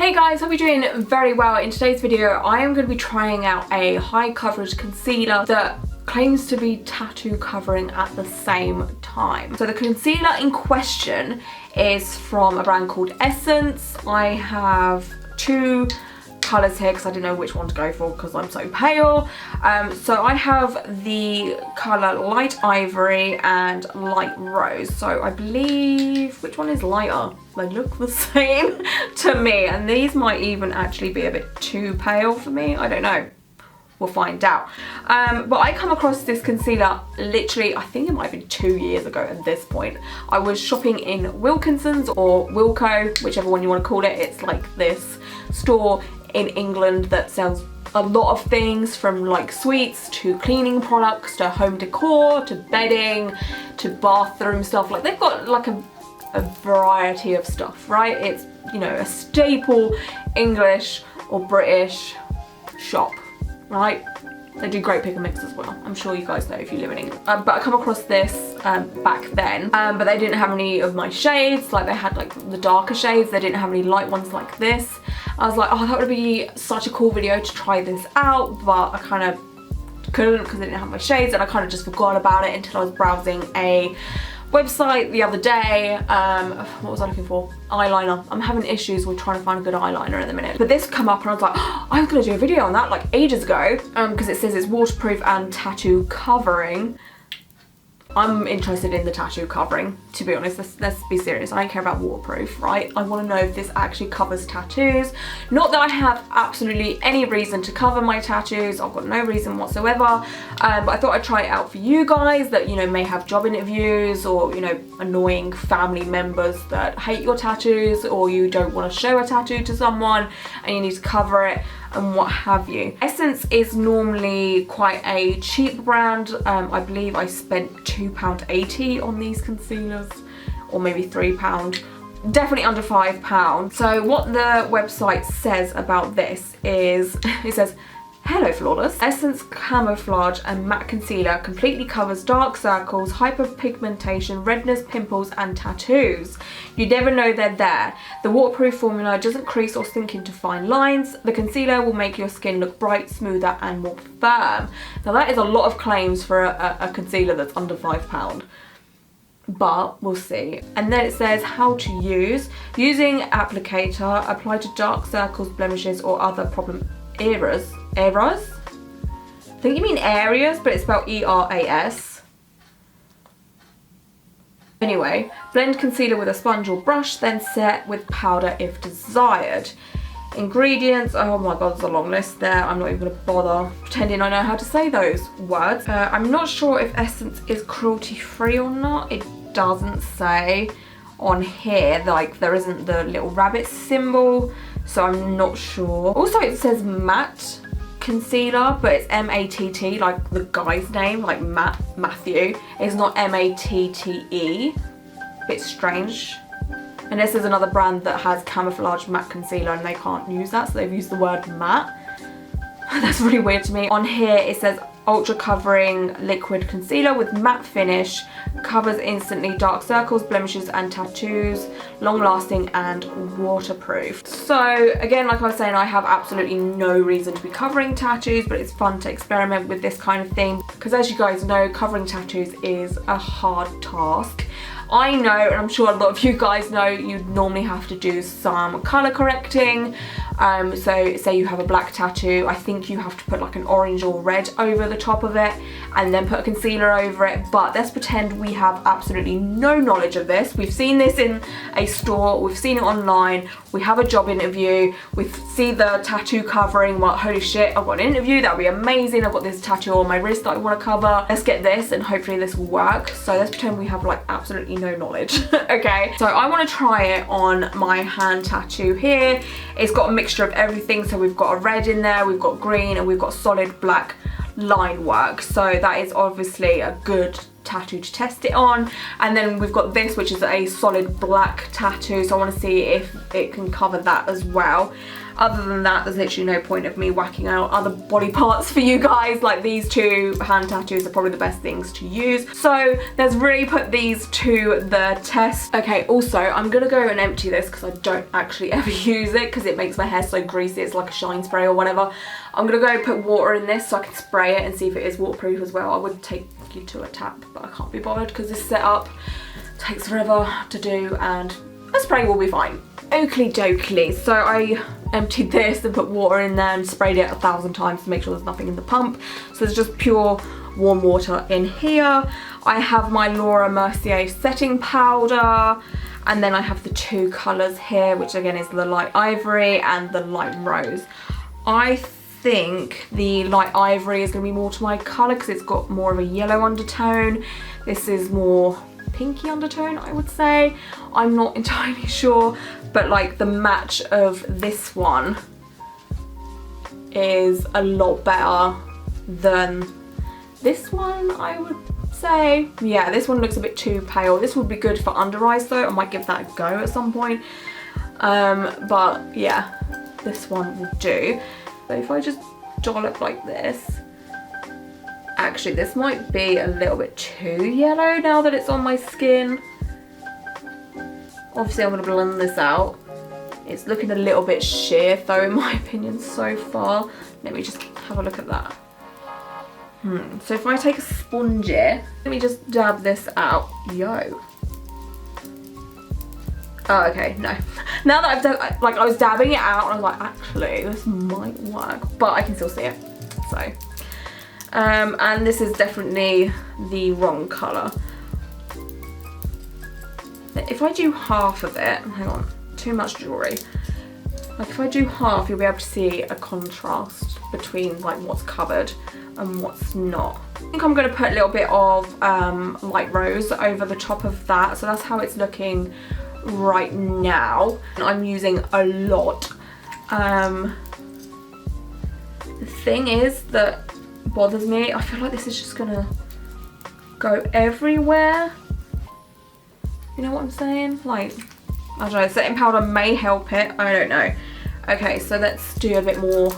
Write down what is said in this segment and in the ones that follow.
Hey guys, hope you're doing very well. In today's video, I am going to be trying out a high coverage concealer that claims to be tattoo covering at the same time. So the concealer in question is from a brand called Essence. I have two colours here because I didn't know which one to go for because I'm so pale. So I have the colour Light Ivory and Light Rose. So I believe, which one is lighter? They look the same to me, and these might even actually be a bit too pale for me. I don't know. We'll find out. But I come across this concealer literally, I think it might have been 2 years ago at this point. I was shopping in Wilkinson's or Wilko, whichever one you want to call it. It's like this store in England that sells a lot of things, from like sweets to cleaning products to home decor to bedding to bathroom stuff. Like they've got like a variety of stuff, right? It's, you know, a staple English or British shop, right? They do great pick and mix as well. I'm sure you guys know if you live in England. But I come across this back then, but they didn't have any of my shades. Like they had like the darker shades. They didn't have any light ones like this. I was like, oh, that would be such a cool video to try this out, but I kind of couldn't because I didn't have my shades, and I kind of just forgot about it until I was browsing a website the other day. What was I looking for? Eyeliner. I'm having issues with trying to find a good eyeliner at the minute. But this come up and I was like, oh, I was gonna do a video on that like ages ago, because it says it's waterproof and tattoo covering. I'm interested in the tattoo covering, to be honest. Let's be serious. I don't care about waterproof, right? I want to know if this actually covers tattoos. Not that I have absolutely any reason to cover my tattoos. I've got no reason whatsoever. But I thought I'd try it out for you guys that, you know, may have job interviews or, you know, annoying family members that hate your tattoos, or you don't want to show a tattoo to someone and you need to cover it and what have you. Essence is normally quite a cheap brand. I believe I spent £2.80 on these concealers, or maybe £3. Definitely under £5. So what the website says about this is, it says, "Hello Flawless. Essence Camouflage and Matte Concealer completely covers dark circles, hyperpigmentation, redness, pimples and tattoos. You never know they're there. The waterproof formula doesn't crease or sink into fine lines. The concealer will make your skin look bright, smoother and more firm." Now that is a lot of claims for a concealer that's under £5. But we'll see. And then it says how to use. Using applicator, apply to dark circles, blemishes or other problem areas. Eras? I think you mean areas, but it's spelled E-R-A-S. Anyway, blend concealer with a sponge or brush, then set with powder if desired. Ingredients, oh my god, there's a long list there. I'm not even gonna bother pretending I know how to say those words. I'm not sure if Essence is cruelty free or not. It doesn't say on here, like there isn't the little rabbit symbol, so I'm not sure. Also it says matte concealer, but it's M-A-T-T, like the guy's name, like Matt, Matthew. It's not M-A-T-T-E. Bit strange. And this is another brand that has Camouflage Matte Concealer and they can't use that, so they've used the word matte. That's really weird to me. On here it says ultra covering liquid concealer with matte finish, covers instantly dark circles, blemishes and tattoos, long lasting and waterproof. So again, like I was saying, I have absolutely no reason to be covering tattoos, but it's fun to experiment with this kind of thing because, as you guys know, covering tattoos is a hard task. I know, and I'm sure a lot of you guys know, you normally have to do some colour correcting. So say you have a black tattoo, I think you have to put like an orange or red over the top of it and then put a concealer over it. But let's pretend we have absolutely no knowledge of this. We've seen this in a store, we've seen it online, we have a job interview, we see the tattoo covering, well, holy shit, I've got an interview, that'll be amazing, I've got this tattoo on my wrist that I want to cover, let's get this and hopefully this will work. So let's pretend we have like absolutely no knowledge. Okay, so I want to try it on my hand tattoo here. It's got a mixture of everything, so we've got a red in there, we've got green and we've got solid black line work, so that is obviously a good tattoo to test it on. And then we've got this, which is a solid black tattoo, so I want to see if it can cover that as well. Other than that, there's literally no point of me whacking out other body parts for you guys. Like, these two hand tattoos are probably the best things to use. So let's really put these to the test. Okay, also I'm gonna go and empty this because I don't actually ever use it because it makes my hair so greasy. It's like a shine spray or whatever. I'm gonna go put water in this so I can spray it and see if it is waterproof as well. I would take you to a tap, but I can't be bothered because this setup takes forever to do and a spray will be fine. Oakley dokley. So I emptied this and put water in there and sprayed it 1,000 times to make sure there's nothing in the pump. So there's just pure warm water in here. I have my Laura Mercier setting powder, and then I have the two colours here, which again is the light ivory and the light rose. I think the light ivory is going to be more to my colour because it's got more of a yellow undertone. This is more pinky undertone, I would say. I'm not entirely sure, but like the match of this one is a lot better than this one, I would say. Yeah, this one looks a bit too pale. This would be good for under eyes though. I might give that a go at some point. But yeah, this one will do. So if I just dollop like this, actually this might be a little bit too yellow now that it's on my skin. Obviously I'm going to blend this out. It's looking a little bit sheer though in my opinion so far. Let me just have a look at that. So if I take a sponge here, let me just dab this out. Yo. Oh, okay, no. Now that I've done, like I was dabbing it out and I was like, actually this might work, but I can still see it, so. And this is definitely the wrong colour. If I do half of it, hang on, too much jewellery. Like if I do half, you'll be able to see a contrast between like what's covered and what's not. I think I'm going to put a little bit of light rose over the top of that. So that's how it's looking right now. And I'm using a lot. The thing is that bothers me, I feel like this is just gonna go everywhere. You know what I'm saying? Like, I don't know, setting powder may help it, I don't know. Okay, so let's do a bit more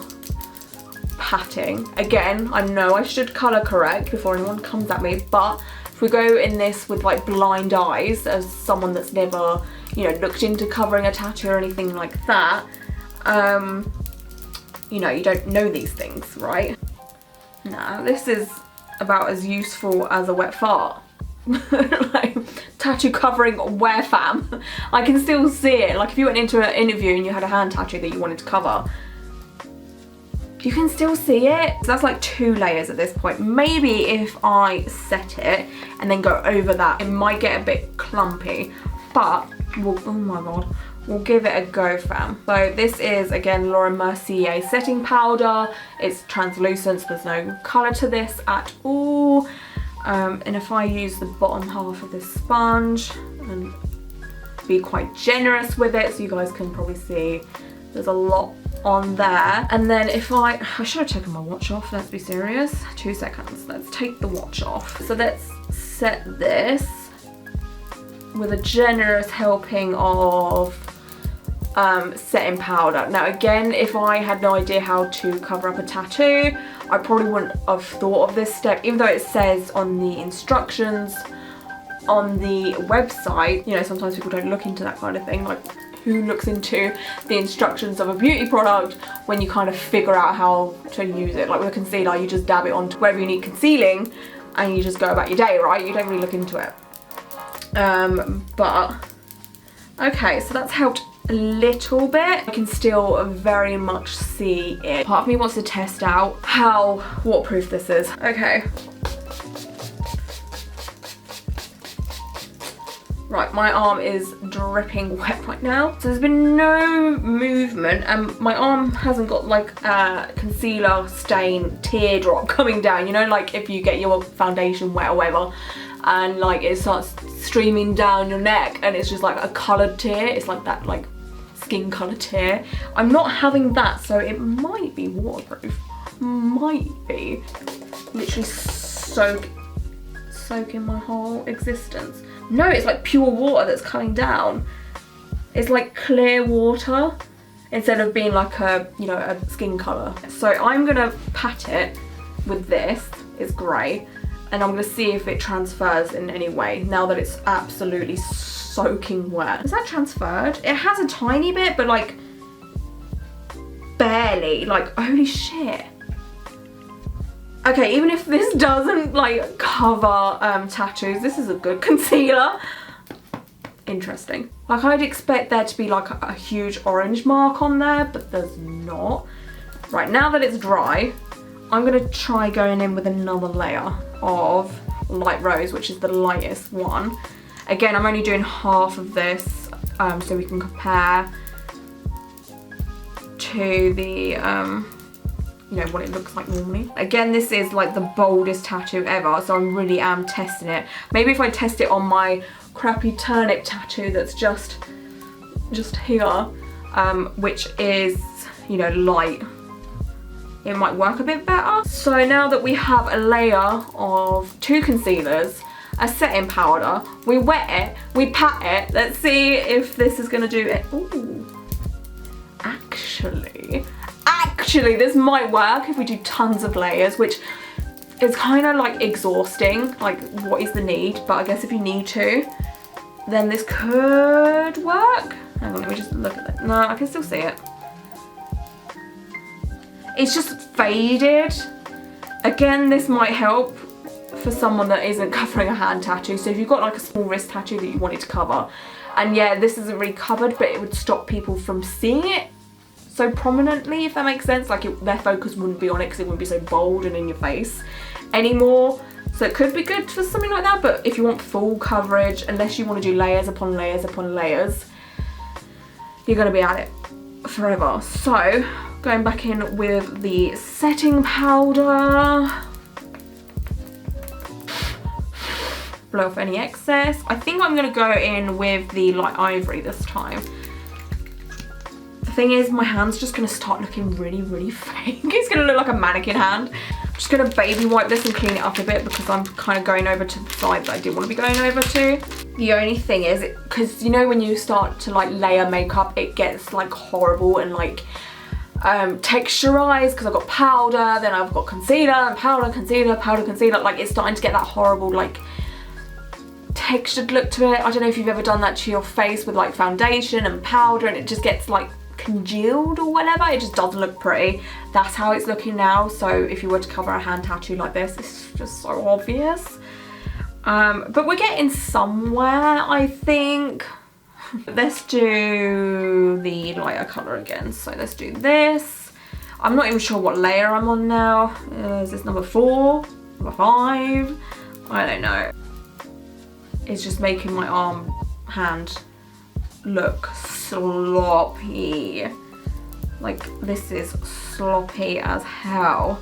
patting. Again, I know I should colour correct before anyone comes at me, but if we go in this with like blind eyes as someone that's never, you know, looked into covering a tattoo or anything like that, you know, you don't know these things, right? Nah, this is about as useful as a wet fart. Like, tattoo covering wear fam. I can still see it. Like if you went into an interview and you had a hand tattoo that you wanted to cover, you can still see it. So that's like 2 layers at this point. Maybe if I set it and then go over that, it might get a bit clumpy, but we'll, oh my god, we'll give it a go, fam. So this is, again, Laura Mercier setting powder. It's translucent, so there's no colour to this at all. And if I use the bottom half of this sponge and be quite generous with it, so you guys can probably see there's a lot on there. And then if I should have taken my watch off, let's be serious. 2 seconds, let's take the watch off. So let's set this with a generous helping of setting powder. Now again, if I had no idea how to cover up a tattoo, I probably wouldn't have thought of this step, even though it says on the instructions on the website. You know, sometimes people don't look into that kind of thing. Like, who looks into the instructions of a beauty product when you kind of figure out how to use it? Like with a concealer, you just dab it onto wherever you need concealing and you just go about your day, right? You don't really look into it. But okay, so that's helped a little bit. I can still very much see it. Part of me wants to test out how waterproof this is. Okay. Right, my arm is dripping wet right now. So there's been no movement and my arm hasn't got like a concealer stain teardrop coming down. You know, like if you get your foundation wet or whatever and like it starts streaming down your neck and it's just like a coloured tear. It's like that like skin colour tear. I'm not having that, so it might be waterproof. Might be. Literally soaking my whole existence. No, it's like pure water that's coming down. It's like clear water instead of being like a, you know, a skin colour. So I'm gonna pat it with this, it's grey, and I'm gonna see if it transfers in any way now that it's absolutely soaking wet. Is that transferred? It has a tiny bit, but like barely, like holy shit. Okay, even if this doesn't like cover tattoos, this is a good concealer. Interesting. Like I'd expect there to be like a huge orange mark on there, but there's not. Right, now that it's dry, I'm gonna try going in with another layer of light rose, which is the lightest one. Again, I'm only doing half of this so we can compare to the, you know, what it looks like normally. Again, this is like the boldest tattoo ever, so I really am testing it. Maybe if I test it on my crappy turnip tattoo that's just here, which is, you know, light, it might work a bit better. So now that we have a layer of 2 concealers, a setting powder, we wet it, we pat it, let's see if this is gonna do it. Ooh, actually this might work if we do tons of layers, which is kind of like exhausting, like what is the need, but I guess if you need to, then this could work. Hang on, let me just look at it. No, I can still see it. It's just faded. Again, this might help for someone that isn't covering a hand tattoo. So if you've got like a small wrist tattoo that you wanted to cover, and yeah, this isn't really covered, but it would stop people from seeing it so prominently, if that makes sense. Like their focus wouldn't be on it because it wouldn't be so bold and in your face anymore. So it could be good for something like that, but if you want full coverage, unless you want to do layers upon layers upon layers, you're going to be at it forever. So going back in with the setting powder, blow off any excess. I think I'm going to go in with the light ivory this time. The thing is, my hand's just going to start looking really, really fake. It's going to look like a mannequin hand. I'm just going to baby wipe this and clean it up a bit because I'm kind of going over to the side that I didn't want to be going over to. The only thing is, because you know when you start to like layer makeup, it gets like horrible and like texturized, because I've got powder, then I've got concealer, and powder, concealer, powder, concealer. Like it's starting to get that horrible like textured look to it. I don't know if you've ever done that to your face with like foundation and powder, and it just gets like congealed or whatever. It just doesn't look pretty. That's how it's looking now. So if you were to cover a hand tattoo like this, it's just so obvious. But we're getting somewhere, I think. Let's do the lighter colour again. So let's do this. I'm not even sure what layer I'm on now. Is this number 4? Number 5? I don't know. It's just making my hand look sloppy. Like this is sloppy as hell.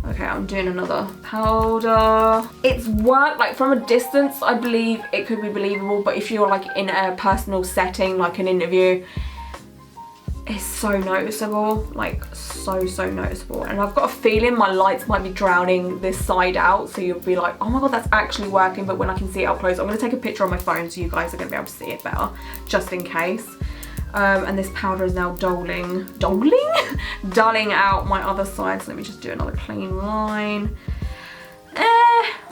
Okay, I'm doing another powder. It's worked, like from a distance, I believe it could be believable, but if you're like in a personal setting, like an interview, it's so noticeable, like so noticeable. And I've got a feeling my lights might be drowning this side out, so you'll be like, oh my god, that's actually working. But when I can see it up close, I'm gonna take a picture on my phone so you guys are gonna be able to see it better, just in case. And this powder is now dulling out my other side. So let me just do another clean line. I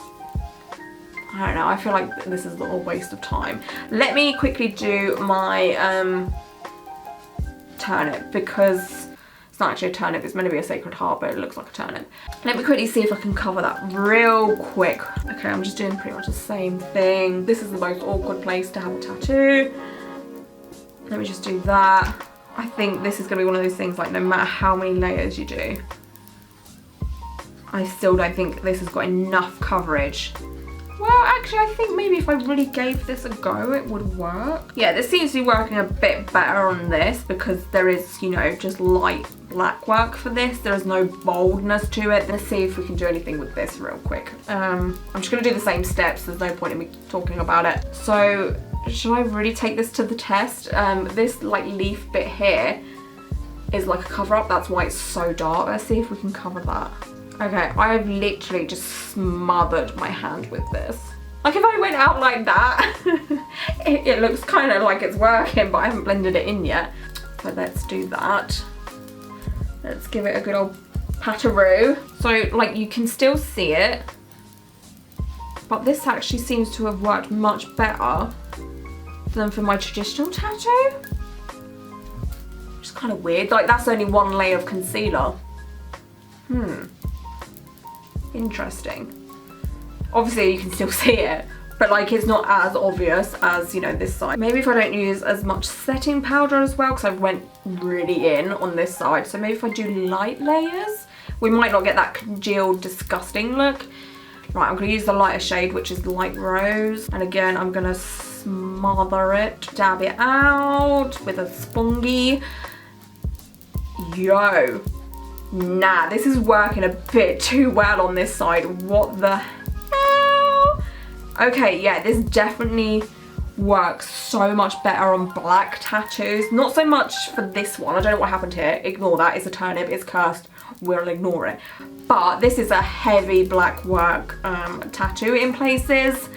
don't know, I feel like this is a waste of time. Let me quickly do my turnip, because it's not actually a turnip, it's meant to be a Sacred Heart, but it looks like a turnip. Let me quickly see if I can cover that real quick. Okay, I'm just doing pretty much the same thing. This is the most awkward place to have a tattoo. Let me just do that. I think this is going to be one of those things, like no matter how many layers you do, I still don't think this has got enough coverage. Well, actually, I think maybe if I really gave this a go, it would work. Yeah, this seems to be working a bit better on this because there is, you know, just light black work for this. There is no boldness to it. Let's see if we can do anything with this real quick. I'm just going to do the same steps. There's no point in me talking about it. So, should I really take this to the test? This like leaf bit here is like a cover up. That's why it's so dark. Let's see if we can cover that. Okay, I've literally just smothered my hand with this. Like if I went out like that, it looks kind of like it's working, but I haven't blended it in yet. So let's do that. Let's give it a good old pat-a-roo. So like you can still see it, but this actually seems to have worked much better than for my traditional tattoo. Which is kind of weird, like that's only one layer of concealer. Interesting. Obviously you can still see it, but like it's not as obvious as, you know, this side. Maybe if I don't use as much setting powder as well, because I went really in on this side. So maybe if I do light layers, we might not get that congealed, disgusting look. Right, I'm gonna use the lighter shade, which is light rose. And again, I'm gonna smother it, dab it out with a spongy. Yo, nah, this is working a bit too well on this side. What the hell? Okay, yeah, this definitely works so much better on black tattoos. Not so much for this one. I don't know what happened here. Ignore that. It's a turnip. It's cursed. We'll ignore it. But this is a heavy black work tattoo in places.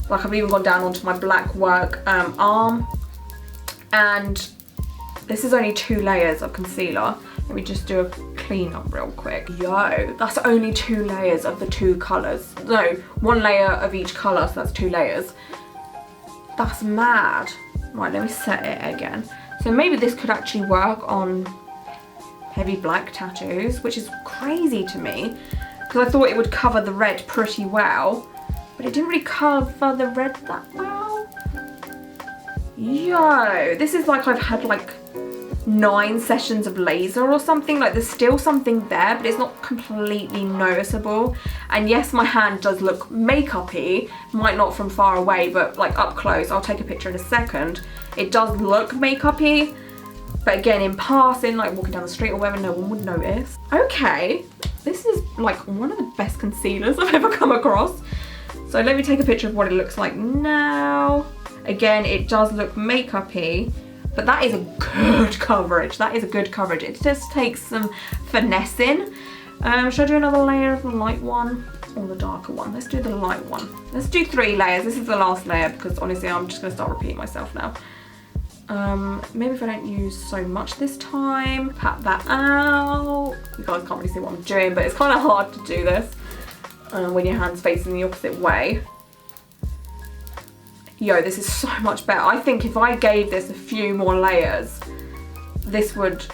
Like I've even gone down onto my black work arm. And this is only 2 layers of concealer. Let me just do a clean up real quick. Yo, that's only 2 layers of the 2 colours. No, 1 layer of each colour, so that's 2 layers. That's mad. Right, let me set it again. So maybe this could actually work on heavy black tattoos, which is crazy to me, because I thought it would cover the red pretty well, but it didn't really cover the red that well. Yo, this is like I've had like 9 sessions of laser or something. Like there's still something there, but it's not completely noticeable. And yes, my hand does look makeup-y, might not from far away, but like up close, I'll take a picture in a second, it does look makeup-y. But again, in passing, like walking down the street or whatever, no one would notice. Okay, this is like one of the best concealers I've ever come across. So let me take a picture of what it looks like now. Again, it does look makeup-y, but that is a good coverage. That is a good coverage. It just takes some finessing. Should I do another layer of the light one or the darker one? Let's do the light one. Let's do 3 layers. This is the last layer because honestly, I'm just gonna start repeating myself now. Maybe if I don't use so much this time, pat that out. You guys can't really see what I'm doing, but it's kind of hard to do this when your hand's facing the opposite way. Yo, this is so much better. I think if I gave this a few more layers, this would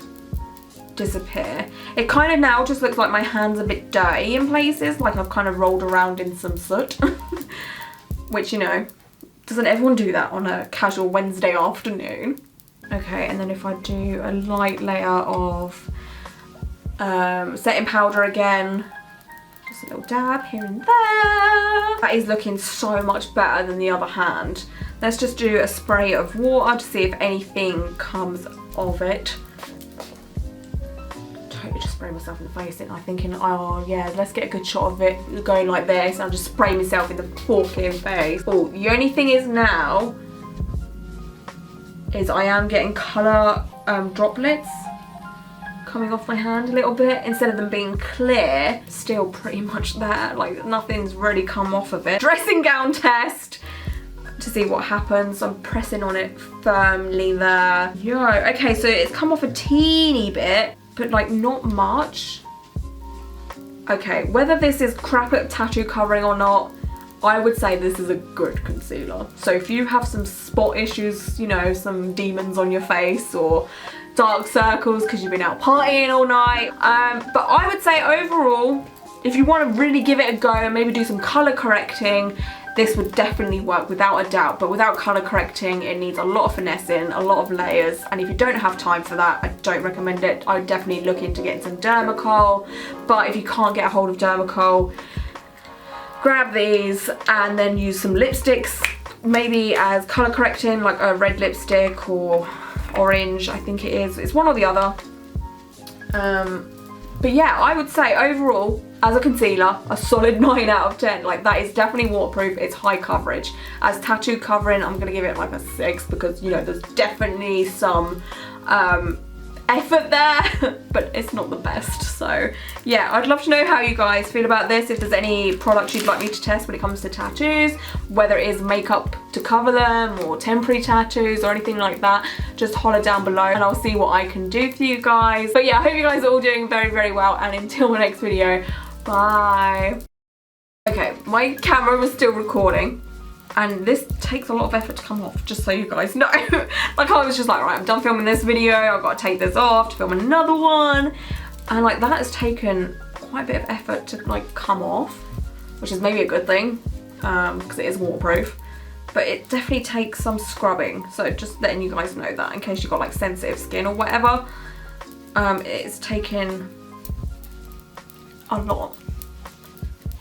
disappear. It kind of now just looks like my hand's a bit dirty in places, like I've kind of rolled around in some soot, which, you know, doesn't everyone do that on a casual Wednesday afternoon? Okay, and then if I do a light layer of setting powder again, just a little dab here and there. That is looking so much better than the other hand. Let's just do a spray of water to see if anything comes of it. Totally just spray myself in the face, and I'm thinking, oh yeah, let's get a good shot of it going like this, and I'll just spray myself in the fucking face. Oh, the only thing is now is I am getting colour droplets coming off my hand a little bit. Instead of them being clear, still pretty much there, like nothing's really come off of it. Dressing gown test to see what happens. I'm pressing on it firmly there. Yo, okay, so it's come off a teeny bit, but like not much. Okay, whether this is crap at tattoo covering or not, I would say this is a good concealer. So if you have some spot issues, you know, some demons on your face or dark circles because you've been out partying all night, but I would say overall, if you want to really give it a go and maybe do some colour correcting, this would definitely work without a doubt. But without colour correcting, it needs a lot of finessing, a lot of layers, and if you don't have time for that, I don't recommend it. I would definitely look into getting some Dermacoll, but if you can't get a hold of Dermacoll, grab these and then use some lipsticks, maybe as colour correcting, like a red lipstick or orange, I think it is. It's one or the other. But yeah, I would say overall, as a concealer, a solid 9 out of 10. Like that is definitely waterproof, it's high coverage. As tattoo covering, I'm gonna give it like a 6 because, you know, there's definitely some effort there, but it's not the best. So yeah, I'd love to know how you guys feel about this, if there's any products you'd like me to test when it comes to tattoos, whether it is makeup to cover them or temporary tattoos or anything like that. Just holler down below and I'll see what I can do for you guys. But yeah, I hope you guys are all doing very, very well, and until my next video, bye. Okay, my camera was still recording. And this takes a lot of effort to come off, just so you guys know. Like, I was just like, right, I'm done filming this video, I've got to take this off to film another one. And like, that has taken quite a bit of effort to like come off, which is maybe a good thing, because it is waterproof. But it definitely takes some scrubbing. So just letting you guys know that in case you've got like sensitive skin or whatever. It's taken a lot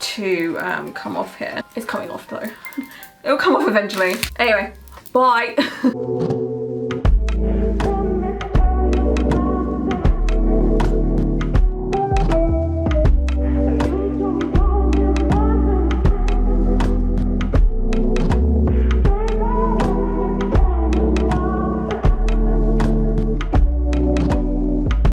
to come off here. It's coming off though. It'll come off eventually. Anyway, bye.